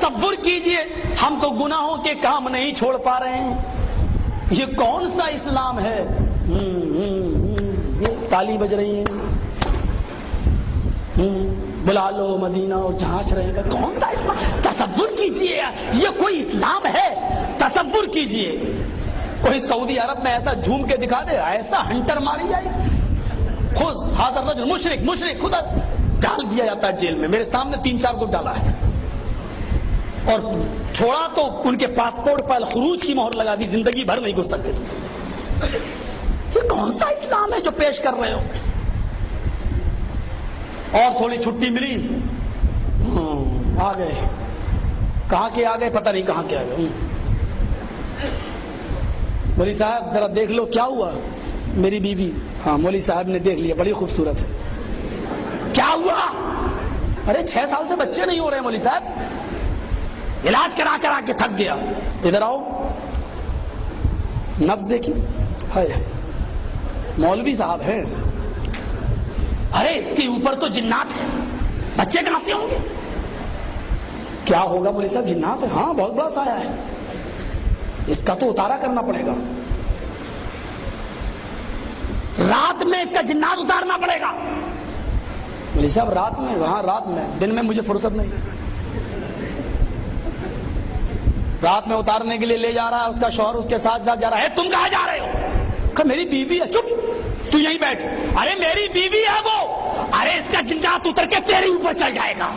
تصور کیجئے ہم تو گناہوں کے کام نہیں چھوڑ پا رہے ہیں، یہ کون سا اسلام ہے؟ تالی بج رہی ہے، بلا لو مدینہ اور جھانچ رہے ہیں، کون سا اسلام؟ تصور کیجئے یہ کوئی اسلام ہے؟ تصور کیجئے کوئی سعودی عرب میں ایسا جھوم کے دکھا دے، ایسا ہنٹر ماری جائے، خود حاضر رجل مشرک خدا ڈال دیا جاتا ہے جیل میں. میرے سامنے 3-4 کو ڈالا ہے اور چھوڑا تو ان کے پاسپورٹ پر خروج کی مہر لگا دی، زندگی بھر نہیں گھس سکتے. یہ کون سا اسلام ہے جو پیش کر رہے ہو؟ اور تھوڑی چھٹی ملی، آ گئے. کہاں کے آ گئے پتہ نہیں کہاں کے آ گئے. مولوی صاحب ذرا دیکھ لو کیا ہوا. میری بیوی، ہاں مولوی صاحب نے دیکھ لیا، بڑی خوبصورت ہے. کیا ہوا؟ ارے 6 سال سے بچے نہیں ہو رہے مولوی صاحب، علاج کرا کے تھک گیا. ادھر آؤ، نبض دیکھی. مولوی صاحب ہیں. ارے اس کے اوپر تو جنات ہے، بچے کہاں سے ہوں گے؟ کیا ہوگا مولوی صاحب؟ جنات ہے. ہاں بہت بڑا سایہ ہے، اس کا تو اتارا کرنا پڑے گا. رات میں اس کا جنات اتارنا پڑے گا. مولوی صاحب رات میں؟ ہاں رات میں، دن میں مجھے فرصت نہیں. رات میں اتارنے کے لیے لے جا رہا ہے، اس کا شوہر اس کے ساتھ جا رہا ہے. تم کہاں جا رہے ہو؟ کہ میری بیوی ہے. چپ، تو یہیں بیٹھ. ارے میری بیوی ہے وہ. ارے اس کا جنات اتر کے تیرے اوپر چل جائے گا.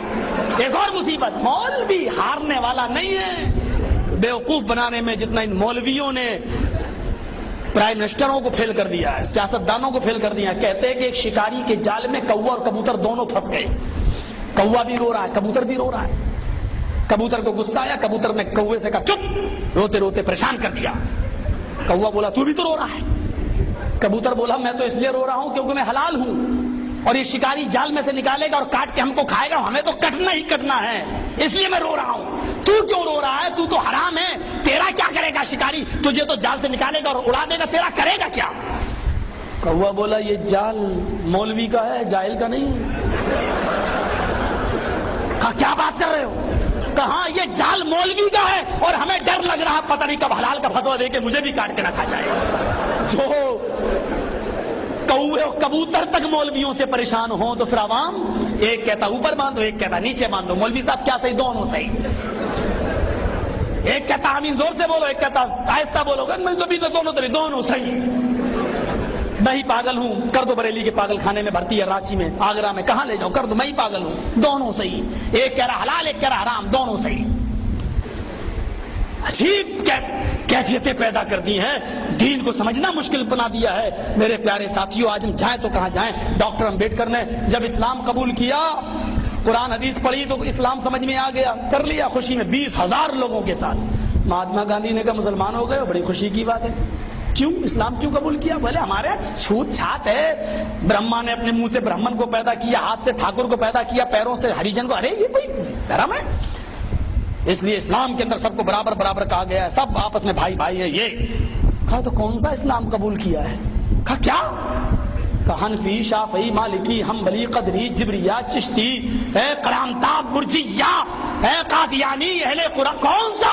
ایک اور مصیبت، مولوی ہارنے والا نہیں ہے. بیوقوف بنانے میں جتنا ان مولویوں نے پرائم منسٹروں کو فیل کر دیا ہے، سیاستدانوں کو فیل کر دیا ہے. کہتے ہیں کہ ایک شکاری کے جال میں کوا اور کبوتر دونوں پھنس گئے. کوا بھی رو رہا ہے، کبوتر بھی رو رہا ہے. کبوتر کو غصہ آیا، کبوتر نے کوے سے کہا چپ، روتے روتے پریشان کر دیا. کوا بولا تو بھی تو رو رہا ہے. کبوتر بولا میں تو اس لیے رو رہا ہوں کیونکہ میں حلال ہوں اور یہ شکاری جال میں سے نکالے گا اور کاٹ کے ہم کو کھائے گا، ہمیں تو کٹنا ہی کٹنا ہے، اس لیے میں رو رہا ہوں. تو کیوں رو رہا ہے؟ تو تو حرام ہے. تیرا کیا کرے گا شکاری؟ تجھے تو جال سے نکالے گا اور اڑا دے گا، تیرا کرے گا کیا؟ کوا بولا یہ جال مولوی کا ہے، جاہل کا نہیں. کہا کیا بات کر رہے ہو؟ کہاں یہ جال مولوی کا ہے اور ہمیں ڈر لگ رہا، پتہ نہیں کب حلال کا فتویٰ دے کے مجھے بھی کاٹ کے نہ کھا جائے. جو کوے اور کبوتر تک مولویوں سے پریشان ہوں تو پھر عوام ایک کہتا اوپر باندھو، ایک کہتا نیچے باندھو. مولوی صاحب کیا صحیح؟ دونوں صحیح. ایک کہتا آمین زور سے بولو، ایک کہتا آہستہ بولو. دونوں صحیح. میں ہی پاگل ہوں، کر دو بریلی کے پاگل خانے میں بھرتی ہے، رانچی میں، آگرہ میں، کہاں لے جاؤ، کر دو، میں ہی پاگل ہوں. دونوں صحیح. ایک کہہ رہا حلال، ایک کہہ رہا حرام، دونوں صحیح. عجیب کیفیتیں پیدا کر دی ہیں، دین کو سمجھنا مشکل بنا دیا ہے. میرے پیارے ساتھیوں، آج ہم جائیں تو کہاں جائیں؟ ڈاکٹر امبیڈکر نے جب اسلام قبول کیا، قرآن حدیث پڑھی تو اسلام سمجھ میں آ گیا، کر لیا خوشی میں 20,000 لوگوں کے ساتھ. مہاتما گاندھی نے کہا مسلمان ہو گئے، بڑی خوشی کی بات ہے. کیوں اسلام کیوں قبول کیا؟ بولے ہمارے چھوت چھات ہے، برہما نے اپنے منہ سے برہمن کو پیدا کیا، ہاتھ سے ٹھاکر کو پیدا کیا، پیروں سے ہریجن کو. ارے یہ کوئی دھرم ہے؟ اس لیے اسلام کے اندر سب کو برابر برابر کہا گیا ہے، سب آپس میں بھائی بھائی ہیں. یہ کہا تو کون سا اسلام قبول کیا ہے؟ کہا کیا؟ حنفی، شافعی، مالکی، حنبلی، قدری، جبریہ، چشتی، کرامتاب، برجیہ، قادیانی، اہل قرآن. کون سا؟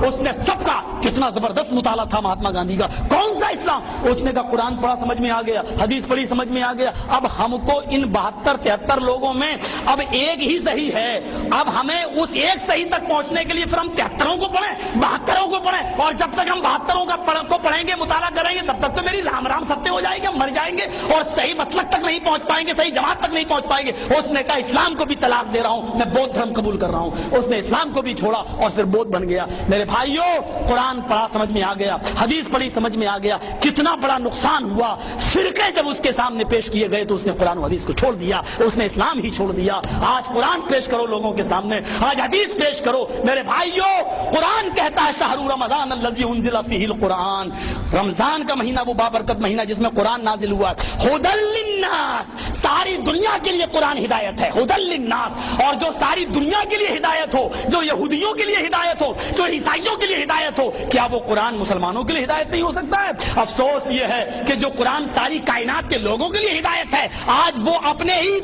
اس نے سب کا کتنا زبردست مطالعہ تھا مہاتما گاندھی کا. کون سا اسلام؟ اس نے کہا قرآن پڑھا سمجھ میں آ گیا، حدیث پڑھی سمجھ میں آ گیا. اب ہم کو ان 72-73 لوگوں میں اب ایک ہی صحیح ہے. اب ہمیں اس ایک صحیح تک پہنچنے کے لیے پھر ہم 73 کو پڑھیں، 72 کو پڑھیں، اور جب تک ہم 72 کو پڑھیں گے، مطالعہ کریں گے، تب تک تو میری رام رام ستیہ ہو جائے گی، ہم مر جائیں گے اور صحیح مسلک تک نہیں پہنچ پائیں گے، صحیح جماعت تک نہیں پہنچ پائیں گے. اس نے کہا اسلام کو بھی طلاق دے رہا ہوں، میں بودھ دھرم قبول کر رہا ہوں. اس نے اسلام کو بھی چھوڑا اور پھر بودھ بن گیا. میرے بھائیوں، قرآن پڑھا سمجھ میں آ گیا، حدیث پڑھی سمجھ میں آ گیا. کتنا بڑا نقصان ہوا. فرقے جب اس کے سامنے پیش کیے گئے تو اس نے قرآن و حدیث کو چھوڑ دیا، اس نے اسلام ہی چھوڑ دیا. آج قرآن پیش کرو لوگوں کے سامنے، آج حدیث پیش کرو. میرے بھائیوں، قرآن کہتا ہے شہر رمضان الذی انزل فیہ القرآن. رمضان کا مہینہ وہ بابرکت مہینہ جس میں قرآن نازل ہوا، ہدی للناس، ساری دنیا کے لیے قرآن ہدایت ہے، ہدی للناس، اور جو ساری دنیا کے لیے ہدایت ہو، جو یہودیوں کے لیے ہدایت ہو، جو عیسائیوں کے لیے ہدایت ہو، کیا وہ قرآن مسلمانوں کے لیے ہدایت نہیں ہو سکتا ہے؟ افسوس یہ ہے کہ جو قرآن ساری کائنات کے لوگوں کے لیے ہدایت ہے، آج وہ اپنے ہی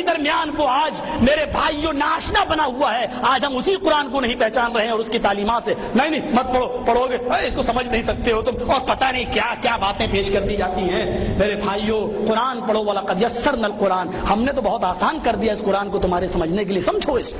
درمیان وہ آج میرے بھائیوں ناشنا بنا ہوا ہے۔ آج ہم اسی قرآن کو نہیں پہچان رہے ہیں اور اس کی تعلیمات سے نہیں مت پڑھو، پڑھو گے اس کو سمجھ نہیں سکتے ہو تم، اور پتہ نہیں کیا کیا باتیں پیش کر دی جاتی ہیں۔ میرے بھائیوں قرآن پڑھو، وَلَقَدْ يَسَّرْنَا الْقُرْآنَ، ہم نے تو بہت آسان کر دیا اس قرآن کو تمہارے سمجھنے کے لیے، سمجھو اس